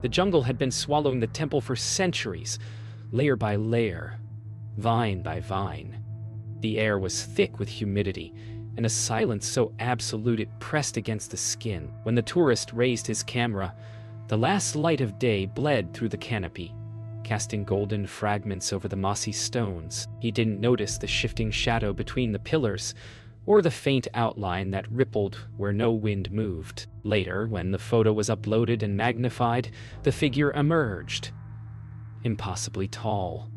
The jungle had been swallowing the temple for centuries, layer by layer, vine by vine. The air was thick with humidity, and a silence so absolute it pressed against the skin. When the tourist raised his camera, the last light of day bled through the canopy, casting golden fragments over the mossy stones. He didn't notice the shifting shadow between the pillars, or the faint outline that rippled where no wind moved. Later, when the photo was uploaded and magnified, the figure emerged. Impossibly tall,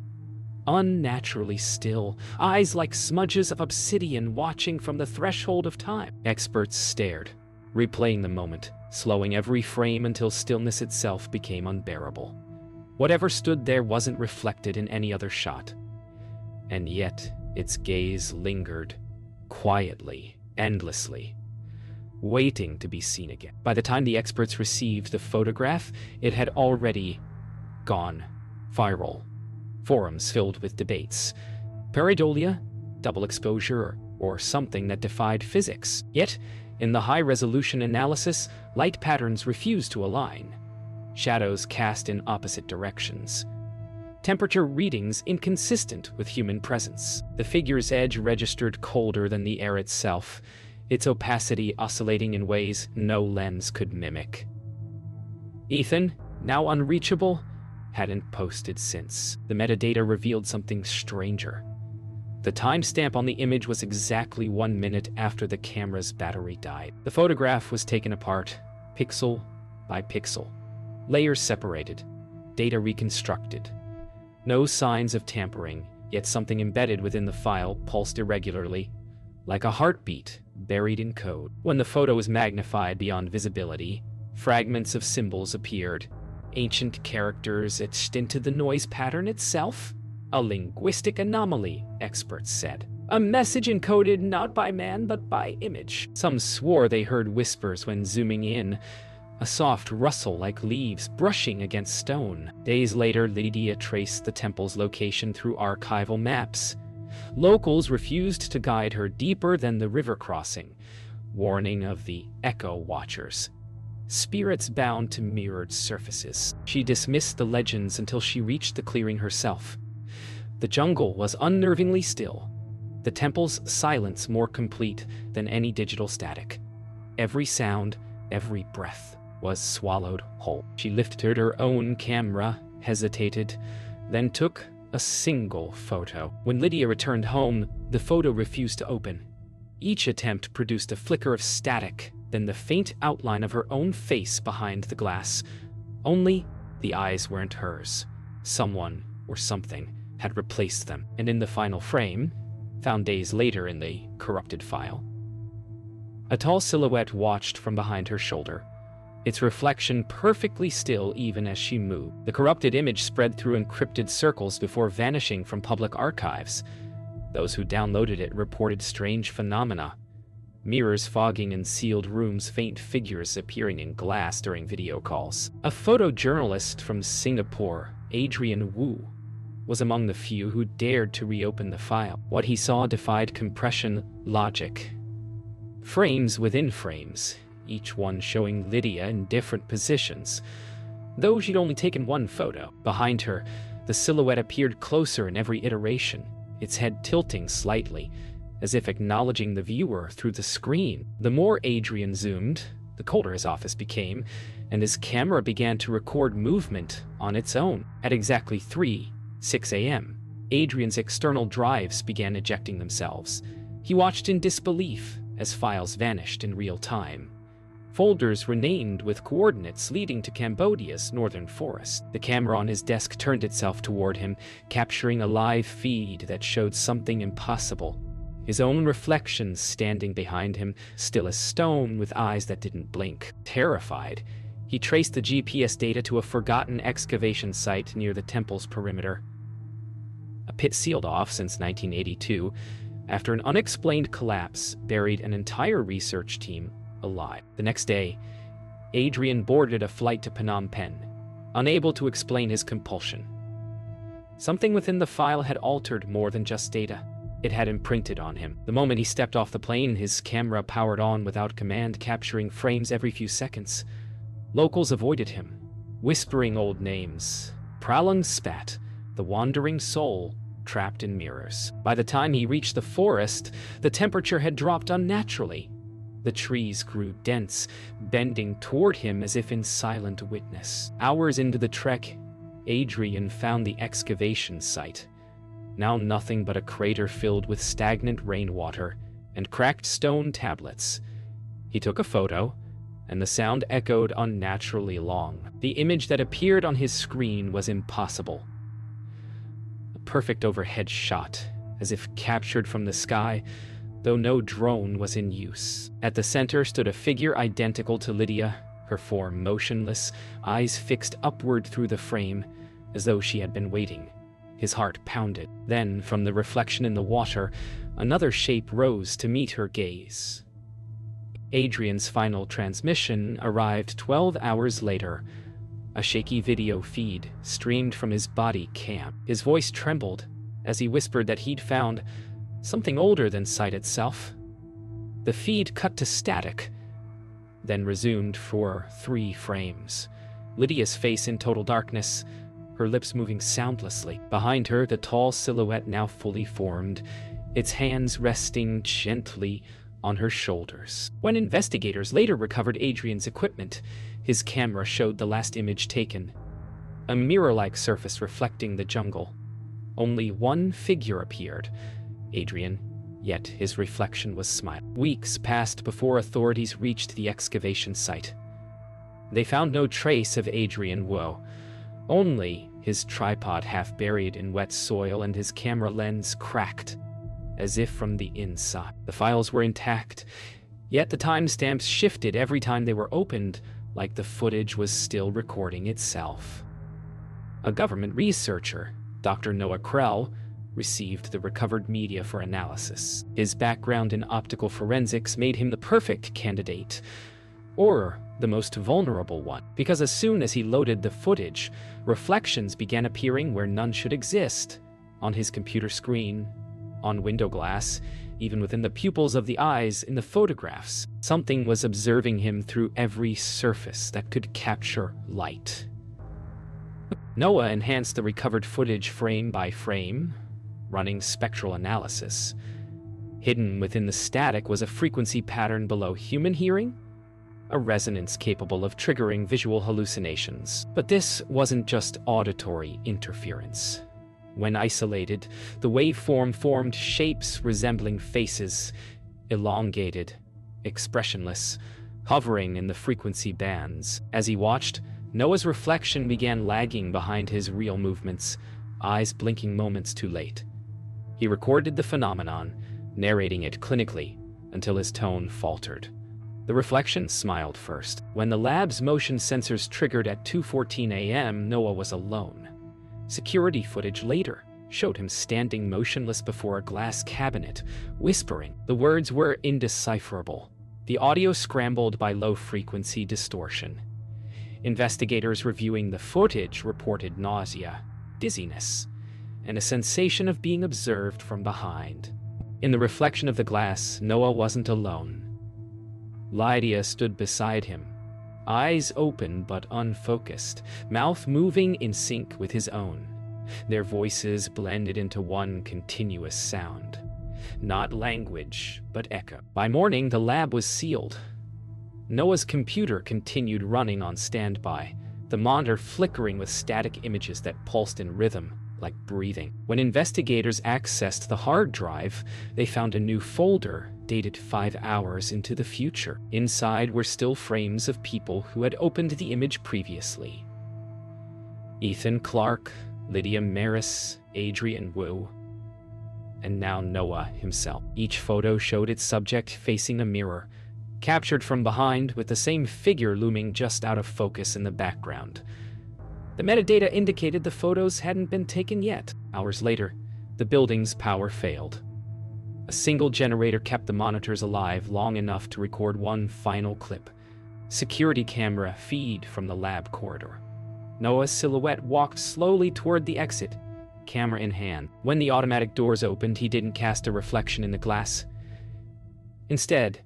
unnaturally still, eyes like smudges of obsidian watching from the threshold of time. Experts stared, replaying the moment, slowing every frame until stillness itself became unbearable. Whatever stood there wasn't reflected in any other shot. And yet, its gaze lingered, quietly, endlessly, waiting to be seen again. By the time the experts received the photograph, it had already gone viral. Forums filled with debates. Pareidolia, double exposure, or something that defied physics. Yet, in the high-resolution analysis, light patterns refused to align. Shadows cast in opposite directions. Temperature readings inconsistent with human presence. The figure's edge registered colder than the air itself, its opacity oscillating in ways no lens could mimic. Ethan, now unreachable, hadn't posted since. The metadata revealed something stranger. The timestamp on the image was exactly 1 minute after the camera's battery died. The photograph was taken apart, pixel by pixel. Layers separated, data reconstructed. No signs of tampering, yet something embedded within the file pulsed irregularly, like a heartbeat buried in code. When the photo was magnified beyond visibility, fragments of symbols appeared, ancient characters etched into the noise pattern itself. A linguistic anomaly, experts said. A message encoded not by man but by image. Some swore they heard whispers when zooming in, a soft rustle like leaves brushing against stone. Days later, Lydia traced the temple's location through archival maps. Locals refused to guide her deeper than the river crossing, warning of the echo watchers, spirits bound to mirrored surfaces. She dismissed the legends until she reached the clearing herself. The jungle was unnervingly still, the temple's silence more complete than any digital static. Every sound, every breath was swallowed whole. She lifted her own camera, hesitated, then took a single photo. When Lydia returned home, the photo refused to open. Each attempt produced a flicker of static, then the faint outline of her own face behind the glass. Only the eyes weren't hers. Someone or something had replaced them, and in the final frame, found days later in the corrupted file, a tall silhouette watched from behind her shoulder, its reflection perfectly still even as she moved. The corrupted image spread through encrypted circles before vanishing from public archives. Those who downloaded it reported strange phenomena. Mirrors fogging in sealed rooms, faint figures appearing in glass during video calls. A photojournalist from Singapore, Adrian Wu, was among the few who dared to reopen the file. What he saw defied compression logic. Frames within frames, each one showing Lydia in different positions, though she'd only taken one photo. Behind her, the silhouette appeared closer in every iteration, its head tilting slightly, as if acknowledging the viewer through the screen. The more Adrian zoomed, the colder his office became, and his camera began to record movement on its own. At exactly 3:06 a.m., Adrian's external drives began ejecting themselves. He watched in disbelief as files vanished in real time. Folders renamed with coordinates leading to Cambodia's northern forest. The camera on his desk turned itself toward him, capturing a live feed that showed something impossible. His own reflection standing behind him, still as stone with eyes that didn't blink. Terrified, he traced the GPS data to a forgotten excavation site near the temple's perimeter. A pit sealed off since 1982, after an unexplained collapse buried an entire research team alive. The next day, Adrian boarded a flight to Phnom Penh, unable to explain his compulsion. Something within the file had altered more than just data. It had imprinted on him. The moment he stepped off the plane, his camera powered on without command, capturing frames every few seconds. Locals avoided him, whispering old names. Prowling spat, the wandering soul, trapped in mirrors. By the time he reached the forest, the temperature had dropped unnaturally. The trees grew dense, bending toward him as if in silent witness. Hours into the trek, Adrian found the excavation site. Now nothing but a crater filled with stagnant rainwater and cracked stone tablets. He took a photo, and the sound echoed unnaturally long. The image that appeared on his screen was impossible. A perfect overhead shot, as if captured from the sky, though no drone was in use. At the center stood a figure identical to Lydia, her form motionless, eyes fixed upward through the frame, as though she had been waiting. His heart pounded. Then, from the reflection in the water, another shape rose to meet her gaze. Adrian's final transmission arrived 12 hours later. A shaky video feed streamed from his body cam. His voice trembled as he whispered that he'd found something older than sight itself. The feed cut to static, then resumed for 3 frames. Lydia's face in total darkness, her lips moving soundlessly. Behind her, the tall silhouette now fully formed, its hands resting gently on her shoulders. When investigators later recovered Adrian's equipment, his camera showed the last image taken, a mirror-like surface reflecting the jungle. Only one figure appeared, Adrian, yet his reflection was smiling. Weeks passed before authorities reached the excavation site. They found no trace of Adrian Woe, only his tripod half buried in wet soil and his camera lens cracked, as if from the inside. The files were intact, yet the timestamps shifted every time they were opened, like the footage was still recording itself. A government researcher, Dr. Noah Krell, received the recovered media for analysis. His background in optical forensics made him the perfect candidate, or the most vulnerable one, because as soon as he loaded the footage, reflections began appearing where none should exist, on his computer screen, on window glass, even within the pupils of the eyes in the photographs. Something was observing him through every surface that could capture light. Noah enhanced the recovered footage frame by frame, running spectral analysis. Hidden within the static was a frequency pattern below human hearing, a resonance capable of triggering visual hallucinations. But this wasn't just auditory interference. When isolated, the waveform formed shapes resembling faces, elongated, expressionless, hovering in the frequency bands. As he watched, Noah's reflection began lagging behind his real movements, eyes blinking moments too late. He recorded the phenomenon, narrating it clinically, until his tone faltered. The reflection smiled first. When the lab's motion sensors triggered at 2:14 a.m., Noah was alone. Security footage later showed him standing motionless before a glass cabinet, whispering. The words were indecipherable, the audio scrambled by low-frequency distortion. Investigators reviewing the footage reported nausea, dizziness, and a sensation of being observed from behind. In the reflection of the glass, Noah wasn't alone. Lydia stood beside him, eyes open but unfocused, mouth moving in sync with his own. Their voices blended into one continuous sound. Not language, but echo. By morning, the lab was sealed. Noah's computer continued running on standby, the monitor flickering with static images that pulsed in rhythm, like breathing. When investigators accessed the hard drive, they found a new folder dated 5 hours into the future. Inside were still frames of people who had opened the image previously. Ethan Clark, Lydia Maris, Adrian Wu, and now Noah himself. Each photo showed its subject facing a mirror, captured from behind with the same figure looming just out of focus in the background. The metadata indicated the photos hadn't been taken yet. Hours later, the building's power failed. A single generator kept the monitors alive long enough to record one final clip. Security camera feed from the lab corridor. Noah's silhouette walked slowly toward the exit, camera in hand. When the automatic doors opened, he didn't cast a reflection in the glass. Instead,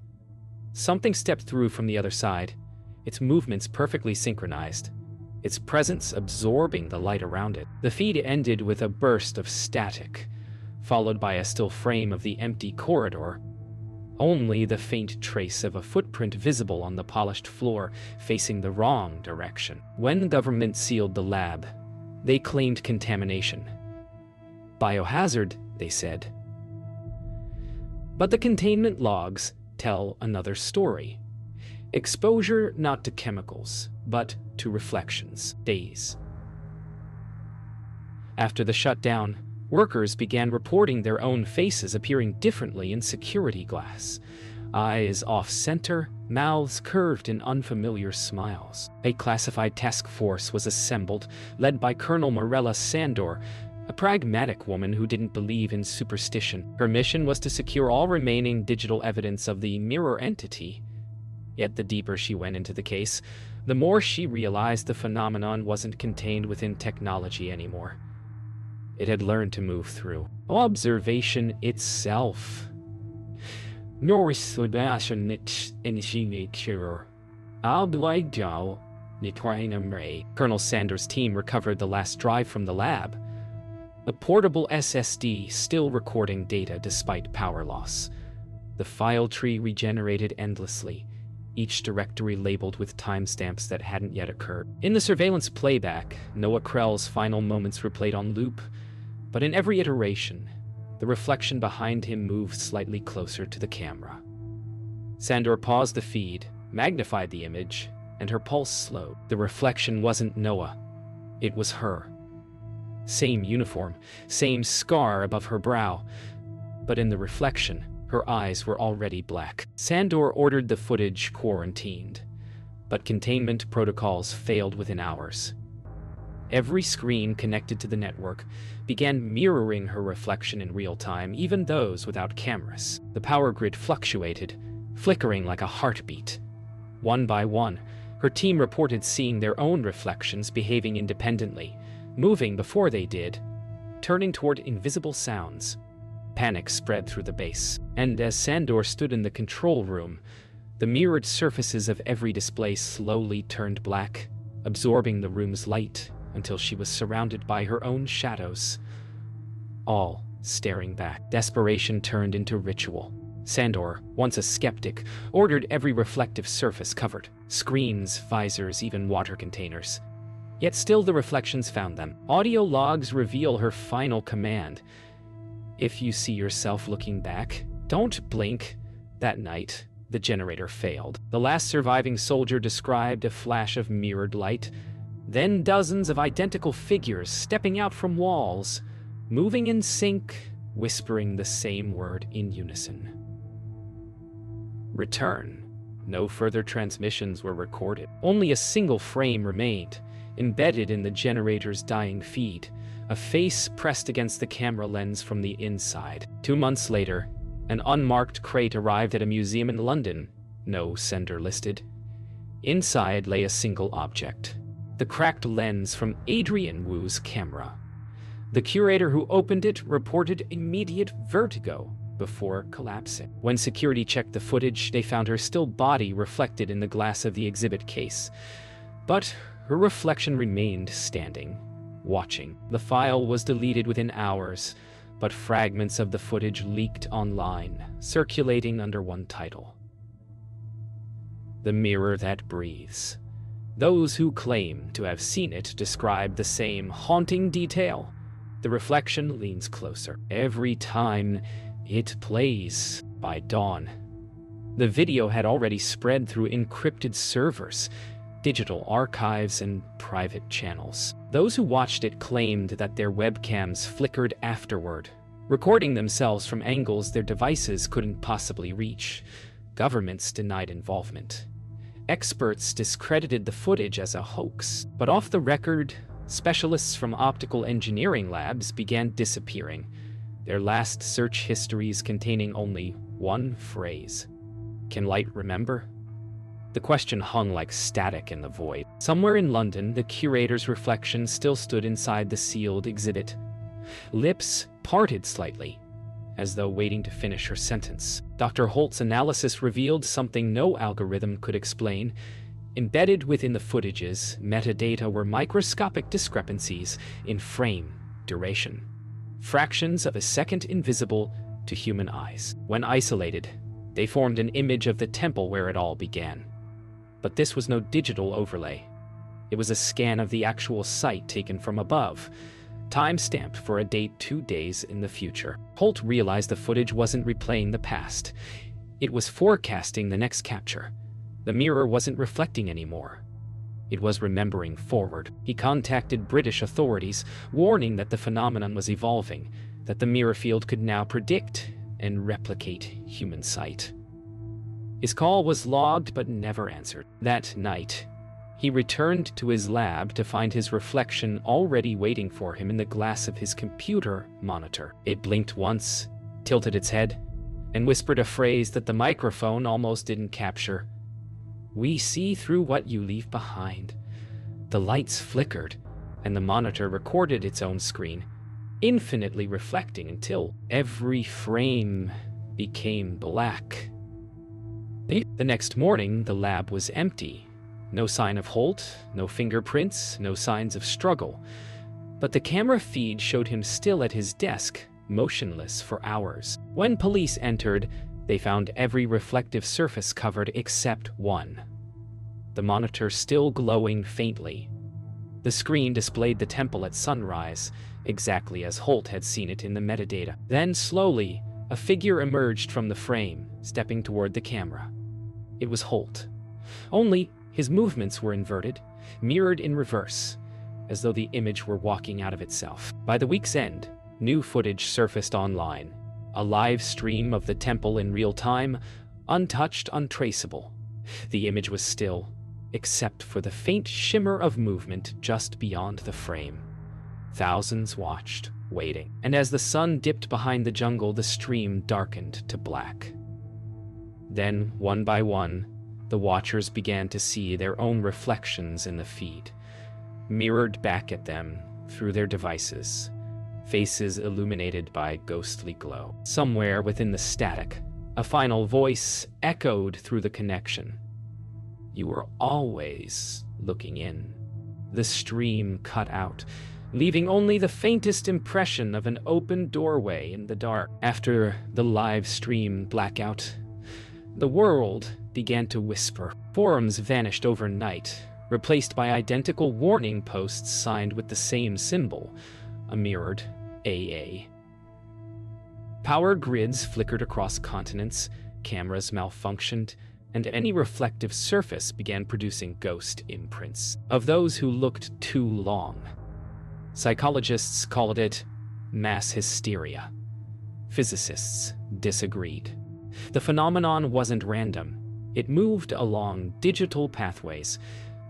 something stepped through from the other side, its movements perfectly synchronized. its presence absorbing the light around it. The feed ended with a burst of static, followed by a still frame of the empty corridor. Only the faint trace of a footprint visible on the polished floor facing the wrong direction. When the government sealed the lab, they claimed contamination. Biohazard, they said. But the containment logs tell another story. Exposure not to chemicals, but to reflections. Days. After the shutdown, workers began reporting their own faces appearing differently in security glass. Eyes off-center, mouths curved in unfamiliar smiles. A classified task force was assembled, led by Colonel Morella Sandor, a pragmatic woman who didn't believe in superstition. Her mission was to secure all remaining digital evidence of the mirror entity. Yet the deeper she went into the case, the more she realized the phenomenon wasn't contained within technology anymore. It had learned to move through observation itself. Colonel Sanders' team recovered the last drive from the lab, a portable SSD still recording data despite power loss. The file tree regenerated endlessly, each directory labeled with timestamps that hadn't yet occurred. In the surveillance playback, Noah Krell's final moments were played on loop, but in every iteration, the reflection behind him moved slightly closer to the camera. Sandor paused the feed, magnified the image, and her pulse slowed. The reflection wasn't Noah. It was her. Same uniform, same scar above her brow, but in the reflection, her eyes were already black. Sandor ordered the footage quarantined, but containment protocols failed within hours. Every screen connected to the network began mirroring her reflection in real time, even those without cameras. The power grid fluctuated, flickering like a heartbeat. One by one, her team reported seeing their own reflections behaving independently, moving before they did, turning toward invisible sounds. Panic spread through the base, and as Sandor stood in the control room, the mirrored surfaces of every display slowly turned black, absorbing the room's light until she was surrounded by her own shadows, all staring back. Desperation turned into ritual. Sandor, once a skeptic, ordered every reflective surface covered: screens, visors, even water containers. Yet still the reflections found them. Audio logs reveal her final command: if you see yourself looking back, don't blink. That night, the generator failed. The last surviving soldier described a flash of mirrored light, then dozens of identical figures stepping out from walls, moving in sync, whispering the same word in unison. Return. No further transmissions were recorded. Only a single frame remained, embedded in the generator's dying feed, a face pressed against the camera lens from the inside. 2 months later, an unmarked crate arrived at a museum in London, no sender listed. Inside lay a single object: the cracked lens from Adrian Wu's camera. The curator who opened it reported immediate vertigo before collapsing. When security checked the footage, they found her still body reflected in the glass of the exhibit case. But her reflection remained standing, watching. The file was deleted within hours, but fragments of the footage leaked online, circulating under one title: The Mirror That Breathes. Those who claim to have seen it describe the same haunting detail. The reflection leans closer every time it plays. By dawn, the video had already spread through encrypted servers, digital archives, and private channels. Those who watched it claimed that their webcams flickered afterward, recording themselves from angles their devices couldn't possibly reach. Governments denied involvement. Experts discredited the footage as a hoax. But off the record, specialists from optical engineering labs began disappearing, their last search histories containing only one phrase: "Can light remember?" The question hung like static in the void. Somewhere in London, the curator's reflection still stood inside the sealed exhibit, lips parted slightly, as though waiting to finish her sentence. Dr. Holt's analysis revealed something no algorithm could explain. Embedded within the footage's metadata were microscopic discrepancies in frame duration, fractions of a second invisible to human eyes. When isolated, they formed an image of the temple where it all began. But this was no digital overlay. It was a scan of the actual site taken from above, time-stamped for a date 2 days in the future. Holt realized the footage wasn't replaying the past. It was forecasting the next capture. The mirror wasn't reflecting anymore. It was remembering forward. He contacted British authorities, warning that the phenomenon was evolving, that the mirror field could now predict and replicate human sight. His call was logged but never answered. That night, he returned to his lab to find his reflection already waiting for him in the glass of his computer monitor. It blinked once, tilted its head, and whispered a phrase that the microphone almost didn't capture. "We see through what you leave behind." The lights flickered, and the monitor recorded its own screen, infinitely reflecting until every frame became black. The next morning, the lab was empty. No sign of Holt, no fingerprints, no signs of struggle. But the camera feed showed him still at his desk, motionless for hours. When police entered, they found every reflective surface covered except one. The monitor still glowing faintly. The screen displayed the temple at sunrise, exactly as Holt had seen it in the metadata. Then, slowly, a figure emerged from the frame, stepping toward the camera. It was Holt. Only his movements were inverted, mirrored in reverse, as though the image were walking out of itself. By the week's end, new footage surfaced online. A live stream of the temple in real time, untouched, untraceable. The image was still, except for the faint shimmer of movement just beyond the frame. Thousands watched, waiting. And as the sun dipped behind the jungle, the stream darkened to black. Then, one by one, the watchers began to see their own reflections in the feed, mirrored back at them through their devices, faces illuminated by ghostly glow. Somewhere within the static, a final voice echoed through the connection. "You were always looking in." The stream cut out, leaving only the faintest impression of an open doorway in the dark. After the live stream blackout, the world began to whisper. Forums vanished overnight, replaced by identical warning posts signed with the same symbol, a mirrored AA. Power grids flickered across continents, cameras malfunctioned, and any reflective surface began producing ghost imprints of those who looked too long. Psychologists called it mass hysteria. Physicists disagreed. The phenomenon wasn't random. It moved along digital pathways,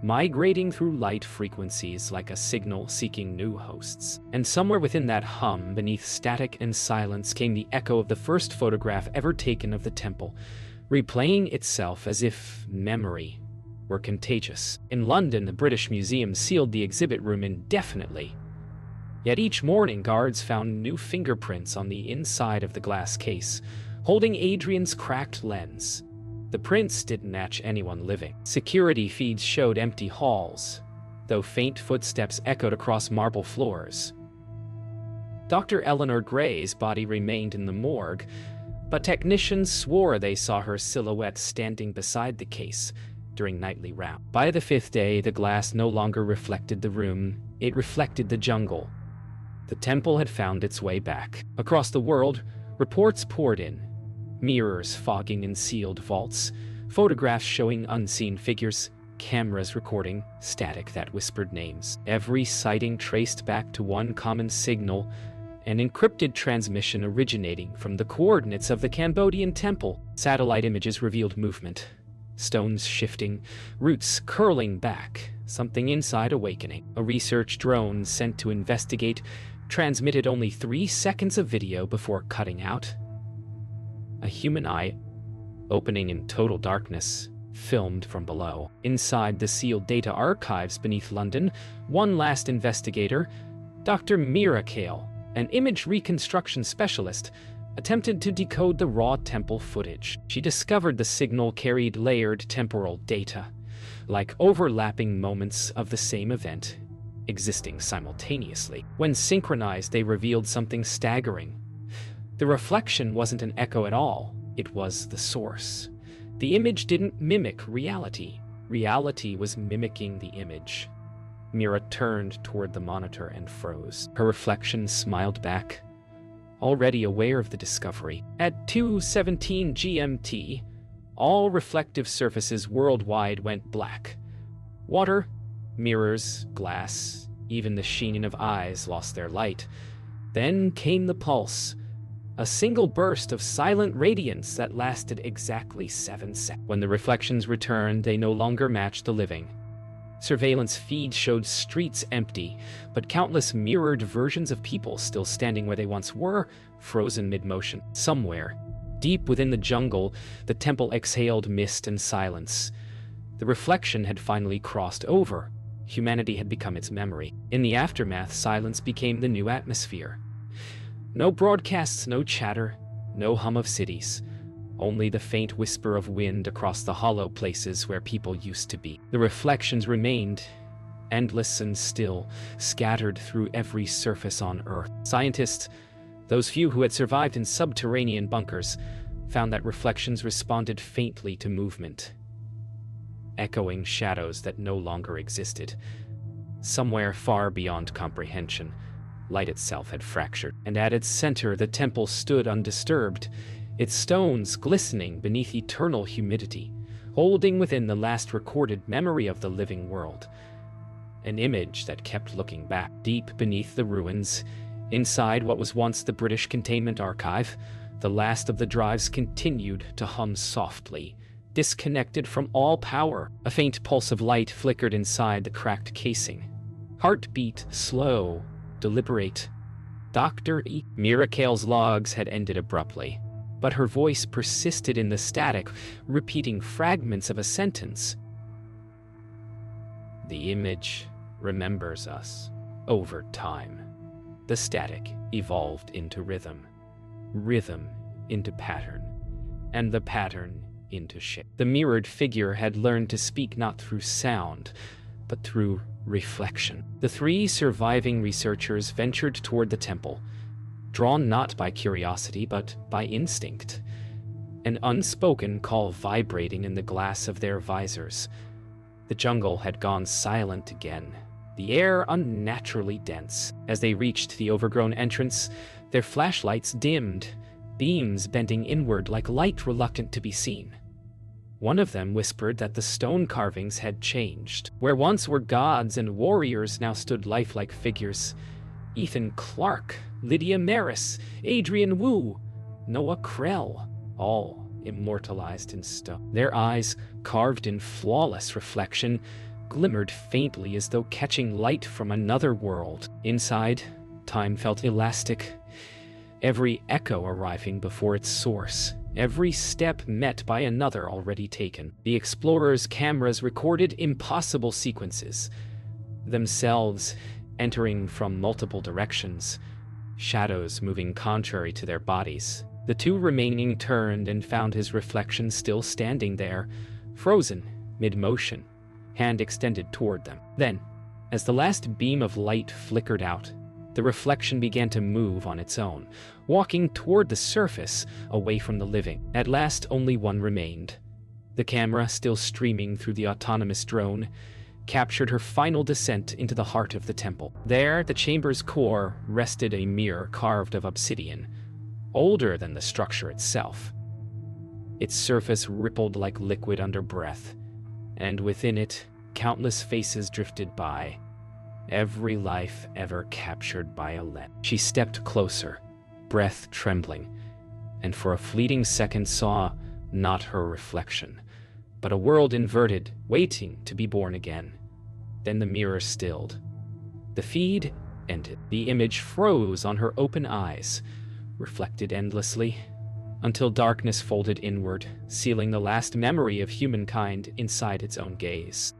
migrating through light frequencies like a signal seeking new hosts. And somewhere within that hum, beneath static and silence, came the echo of the first photograph ever taken of the temple, replaying itself as if memory were contagious. In London, the British Museum sealed the exhibit room indefinitely. Yet each morning, guards found new fingerprints on the inside of the glass case, holding Adrian's cracked lens. The prints didn't match anyone living. Security feeds showed empty halls, though faint footsteps echoed across marble floors. Dr. Eleanor Gray's body remained in the morgue, but technicians swore they saw her silhouette standing beside the case during nightly rounds. By the 5th day, the glass no longer reflected the room, it reflected the jungle. The temple had found its way back. Across the world, reports poured in. Mirrors fogging in sealed vaults, photographs showing unseen figures, cameras recording static that whispered names. Every sighting traced back to one common signal, an encrypted transmission originating from the coordinates of the Cambodian temple. Satellite images revealed movement, stones shifting, roots curling back, something inside awakening. A research drone sent to investigate transmitted only 3 seconds of video before cutting out. A human eye, opening in total darkness, filmed from below. Inside the sealed data archives beneath London, one last investigator, Dr. Mira Kale, an image reconstruction specialist, attempted to decode the raw temple footage. She discovered the signal carried layered temporal data, like overlapping moments of the same event, existing simultaneously. When synchronized, they revealed something staggering. The reflection wasn't an echo at all, it was the source. The image didn't mimic reality. Reality was mimicking the image. Mira turned toward the monitor and froze. Her reflection smiled back, already aware of the discovery. At 2:17 GMT, all reflective surfaces worldwide went black. Water, mirrors, glass, even the sheening of eyes lost their light. Then came the pulse, a single burst of silent radiance that lasted exactly 7 seconds. When the reflections returned, they no longer matched the living. Surveillance feeds showed streets empty, but countless mirrored versions of people still standing where they once were, frozen mid-motion. Somewhere, deep within the jungle, the temple exhaled mist and silence. The reflection had finally crossed over. Humanity had become its memory. In the aftermath, silence became the new atmosphere. No broadcasts, no chatter, no hum of cities. Only the faint whisper of wind across the hollow places where people used to be. The reflections remained, endless and still, scattered through every surface on Earth. Scientists, those few who had survived in subterranean bunkers, found that reflections responded faintly to movement, echoing shadows that no longer existed. Somewhere far beyond comprehension, light itself had fractured, and at its center the temple stood undisturbed, its stones glistening beneath eternal humidity, holding within the last recorded memory of the living world. An image that kept looking back, deep beneath the ruins, inside what was once the British Containment Archive. The last of the drives continued to hum softly, disconnected from all power. A faint pulse of light flickered inside the cracked casing. Heartbeat slow, deliberate. Dr. E. Miracale's logs had ended abruptly, but her voice persisted in the static, repeating fragments of a sentence. The image remembers us over time. The static evolved into rhythm, rhythm into pattern, and the pattern into shape. The mirrored figure had learned to speak not through sound, but through reflection. The 3 surviving researchers ventured toward the temple, drawn not by curiosity but by instinct, an unspoken call vibrating in the glass of their visors. The jungle had gone silent again, the air unnaturally dense. As they reached the overgrown entrance, their flashlights dimmed, beams bending inward like light reluctant to be seen. One of them whispered that the stone carvings had changed. Where once were gods and warriors now stood lifelike figures. Ethan Clark, Lydia Maris, Adrian Wu, Noah Krell, all immortalized in stone. Their eyes, carved in flawless reflection, glimmered faintly as though catching light from another world. Inside, time felt elastic, every echo arriving before its source, every step met by another already taken. The explorers' cameras recorded impossible sequences, themselves entering from multiple directions, shadows moving contrary to their bodies. The 2 remaining turned and found his reflection still standing there, frozen, mid-motion, hand extended toward them. Then, as the last beam of light flickered out, the reflection began to move on its own, walking toward the surface, away from the living. At last, only one remained. The camera, still streaming through the autonomous drone, captured her final descent into the heart of the temple. There, the chamber's core, rested a mirror carved of obsidian, older than the structure itself. Its surface rippled like liquid under breath, and within it, countless faces drifted by, every life ever captured by a lens. She stepped closer, breath trembling, and for a fleeting second saw not her reflection, but a world inverted, waiting to be born again. Then the mirror stilled. The feed ended. The image froze on her open eyes, reflected endlessly, until darkness folded inward, sealing the last memory of humankind inside its own gaze.